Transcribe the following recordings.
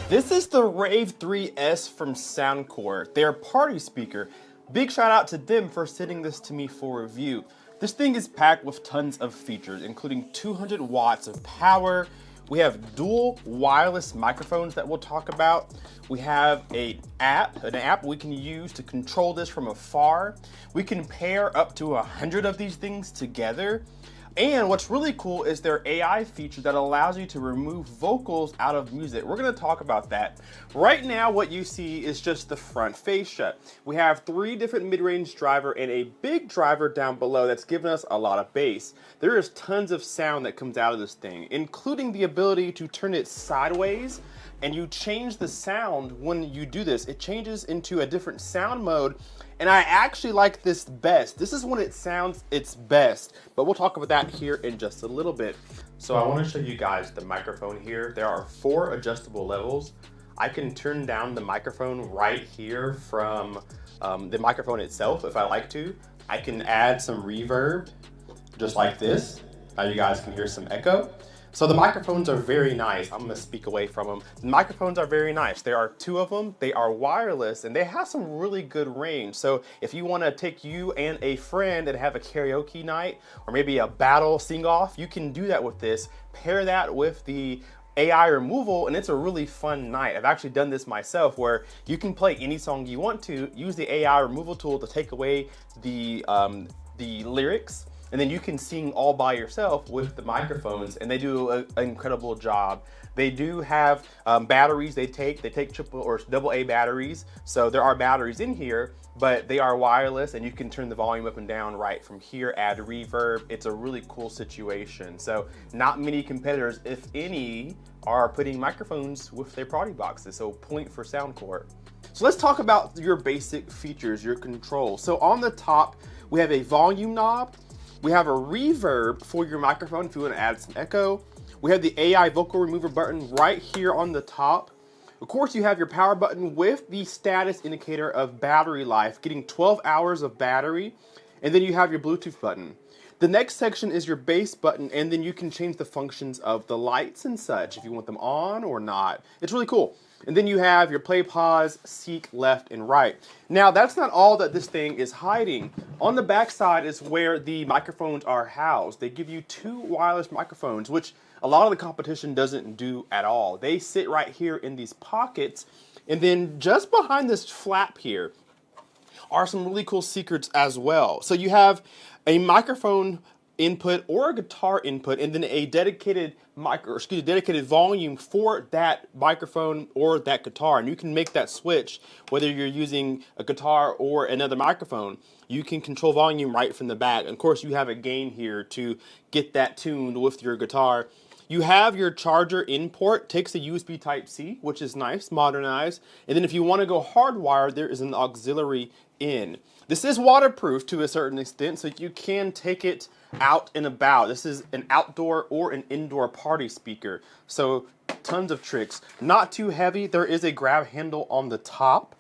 This is the Rave 3S from Soundcore, their party speaker. Big shout out to them for sending this to me for review. This thing is packed with tons of features, including 200 watts of power. We have dual wireless microphones that we'll talk about. We have an app we can use to control this from afar. We can pair up to 100 of these things together. And what's really cool is their AI feature that allows you to remove vocals out of music. We're gonna talk about that. Right now, what you see is just the front fascia. We have 3 different mid-range driver and a big driver down below that's giving us a lot of bass. There is tons of sound that comes out of this thing, including the ability to turn it sideways, and you change the sound when you do this. It changes into a different sound mode, and I actually like this best. This is when it sounds its best, but we'll talk about that here in just a little bit. So I want to show you guys the microphone here. There are 4 adjustable levels. I can turn down the microphone right here from the microphone itself if I like to. I can add some reverb, just like this. Now you guys can hear some echo. So the microphones are very nice. I'm gonna speak away from them. The microphones are very nice. There are 2 of them. They are wireless and they have some really good range. So if you wanna take you and a friend and have a karaoke night or maybe a battle sing off, you can do that with this. Pair that with the AI removal and it's a really fun night. I've actually done this myself where you can play any song you want to, use the AI removal tool to take away the lyrics, and then you can sing all by yourself with the microphones, and they do an incredible job. They do have batteries they take triple or double A batteries, so there are batteries in here, but they are wireless and you can turn the volume up and down right from here, add reverb. It's a really cool situation. So not many competitors, if any, are putting microphones with their party boxes, so point for Soundcore. So let's talk about your basic features, your controls. So on the top, we have a volume knob. We have a reverb for your microphone if you want to add some echo. We have the AI vocal remover button right here on the top. Of course, you have your power button with the status indicator of battery life, getting 12 hours of battery. And then you have your Bluetooth button. The next section is your bass button, and then you can change the functions of the lights and such if you want them on or not. It's really cool. And then you have your play, pause, seek, left, and right. Now, that's not all that this thing is hiding. On the back side is where the microphones are housed. They give you 2 wireless microphones, which a lot of the competition doesn't do at all. They sit right here in these pockets, and then just behind this flap here are some really cool secrets as well. So you have a microphone input or a guitar input, and then a dedicated dedicated volume for that microphone or that guitar, and you can make that switch whether you're using a guitar or another microphone. You can control volume right from the back. And of course, you have a gain here to get that tuned with your guitar. You have your charger in port, takes a USB Type-C, which is nice, modernized. And then if you want to go hardwired, there is an auxiliary in. This is waterproof to a certain extent, so you can take it out and about. This is an outdoor or an indoor party speaker. So tons of tricks. Not too heavy. There is a grab handle on the top,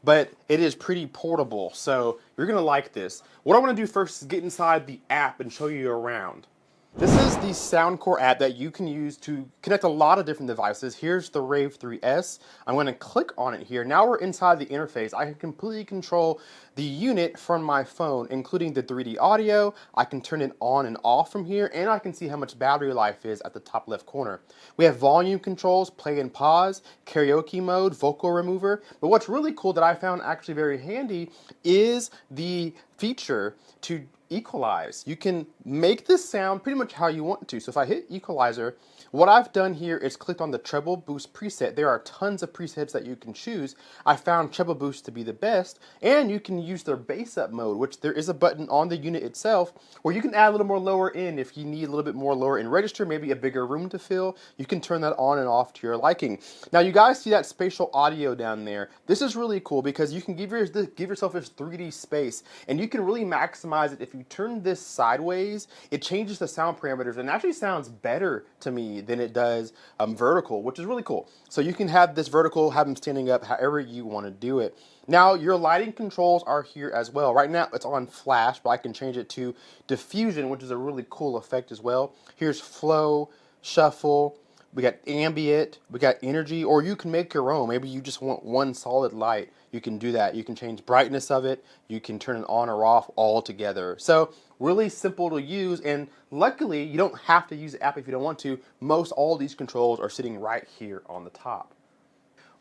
but it is pretty portable. So you're going to like this. What I want to do first is get inside the app and show you around. This is the Soundcore app that you can use to connect a lot of different devices. Here's the Rave 3S. I'm going to click on it here. Now we're inside the interface. I can completely control the unit from my phone, including the 3D audio. I can turn it on and off from here, and I can see how much battery life is at the top left corner. We have volume controls, play and pause, karaoke mode, vocal remover. But what's really cool that I found actually very handy is the feature to equalize. You can make this sound pretty much how you want to. So if I hit equalizer, what I've done here is clicked on the treble boost preset. There are tons of presets that you can choose. I found treble boost to be the best, and you can use their bass up mode, which there is a button on the unit itself where you can add a little more lower end if you need a little bit more lower end register, maybe a bigger room to fill. You can turn that on and off to your liking. Now you guys see that spatial audio down there. This is really cool because you can give yourself this 3D space, and you can really maximize it. If you turn this sideways, it changes the sound parameters and actually sounds better to me than it does vertical, which is really cool. So you can have this vertical, have them standing up, however you want to do it. Now your lighting controls are here as well. Right now it's on flash, but I can change it to diffusion, which is a really cool effect as well. Here's flow, shuffle, We got ambient, we got energy, or you can make your own. Maybe you just want one solid light. You can do that. You can change brightness of it. You can turn it on or off all together. So really simple to use, and luckily you don't have to use the app if you don't want to. Most all these controls are sitting right here on the top.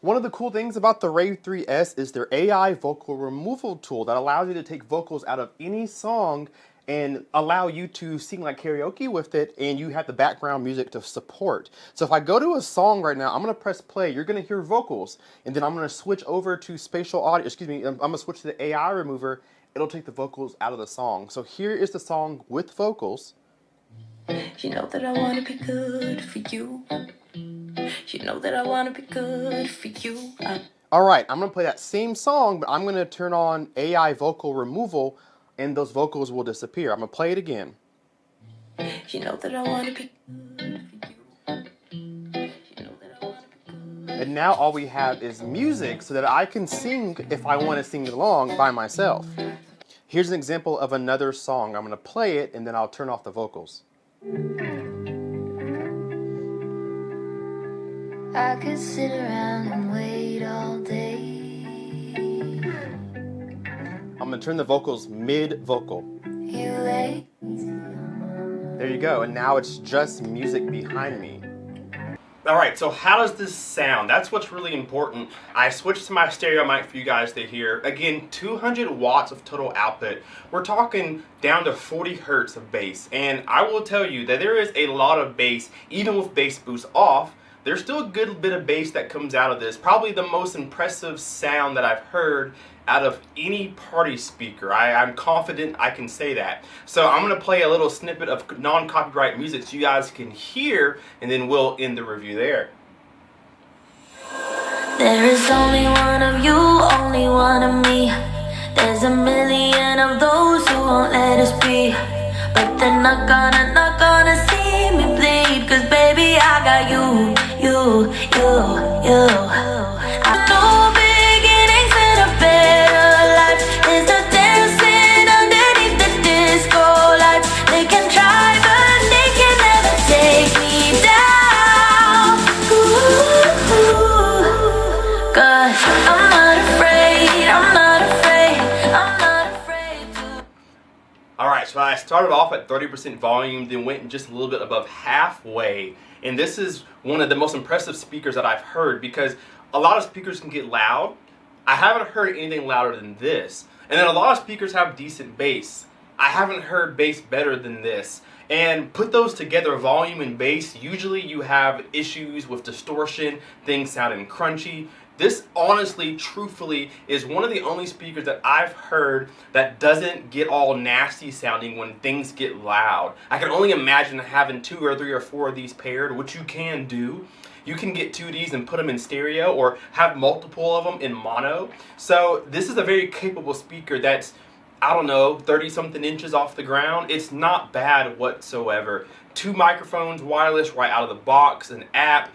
One of the cool things about the RAVE 3S is their AI vocal removal tool that allows you to take vocals out of any song and allow you to sing like karaoke with it, and you have the background music to support. So if I go to a song right now, I'm going to press play, you're going to hear vocals, and then I'm going to switch over to spatial audio, I'm going to switch to the AI remover. It'll take the vocals out of the song. So here is the song with vocals. You know that I want to be good for you. You know that I want to be good for you. Alright, I'm going to play that same song, but I'm going to turn on AI vocal removal, and those vocals will disappear. I'm going to play it again. You know that I want to be good for you. You know that I want to be good. And now all we have is music so that I can sing if I want to sing along by myself. Here's an example of another song. I'm going to play it and then I'll turn off the vocals. I could sit around and wait all day. I'm going to turn the vocals mid-vocal. There you go, and now it's just music behind me. Alright, so how does this sound? That's what's really important. I switched to my stereo mic for you guys to hear. Again, 200 watts of total output. We're talking down to 40 hertz of bass. And I will tell you that there is a lot of bass, even with bass boost off. There's still a good bit of bass that comes out of this. Probably the most impressive sound that I've heard out of any party speaker. I'm confident I can say that. So I'm going to play a little snippet of non-copyright music so you guys can hear, and then we'll end the review there. There is only one of you, only one of me. There's a million of those who won't let us be. But they're not gonna see me bleed. Cause baby I got you. I know beginnings in a better life. There's no dancing underneath the disco lights. They can try but they can never take me down. Cause I'm not afraid to. Alright, so I started off at 30% volume, then went just a little bit above halfway. And this is one of the most impressive speakers that I've heard, because a lot of speakers can get loud. I haven't heard anything louder than this. And then a lot of speakers have decent bass. I haven't heard bass better than this. And put those together, volume and bass, usually you have issues with distortion, things sounding crunchy. This honestly, truthfully, is one of the only speakers that I've heard that doesn't get all nasty sounding when things get loud. I can only imagine having 2 or 3 or 4 of these paired, which you can do. You can get 2 of these and put them in stereo, or have multiple of them in mono. So this is a very capable speaker that's, I don't know, 30-something inches off the ground. It's not bad whatsoever. 2 microphones, wireless right out of the box, an app,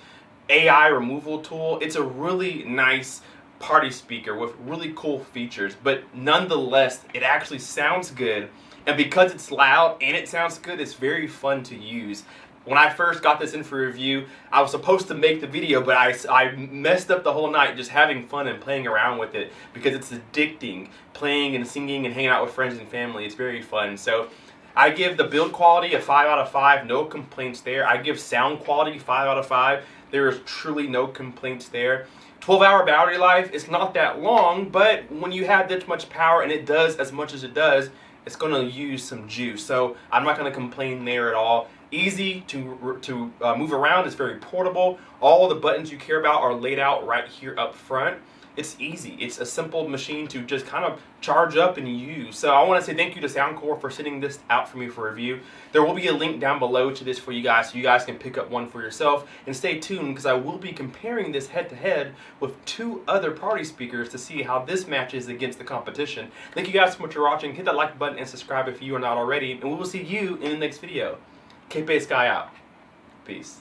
AI removal tool. It's a really nice party speaker with really cool features, but nonetheless, it actually sounds good. And because it's loud and it sounds good, it's very fun to use. When I first got this in for review, I was supposed to make the video, but I messed up the whole night just having fun and playing around with it, because it's addicting. Playing and singing and hanging out with friends and family, it's very fun. So I give the build quality a 5 out of 5, no complaints there. I give sound quality 5 out of 5. There is truly no complaints there. 12-hour battery life, it's not that long, but when you have this much power and it does as much as it does, it's going to use some juice. So I'm not going to complain there at all. Easy to move around, it's very portable. All the buttons you care about are laid out right here up front. It's easy. It's a simple machine to just kind of charge up and use. So I want to say thank you to Soundcore for sending this out for me for review. There will be a link down below to this for you guys, so you guys can pick up one for yourself. And stay tuned, because I will be comparing this head-to-head with 2 other party speakers to see how this matches against the competition. Thank you guys so much for watching. Hit that like button and subscribe if you are not already. And we will see you in the next video. Kepe Sky out. Peace.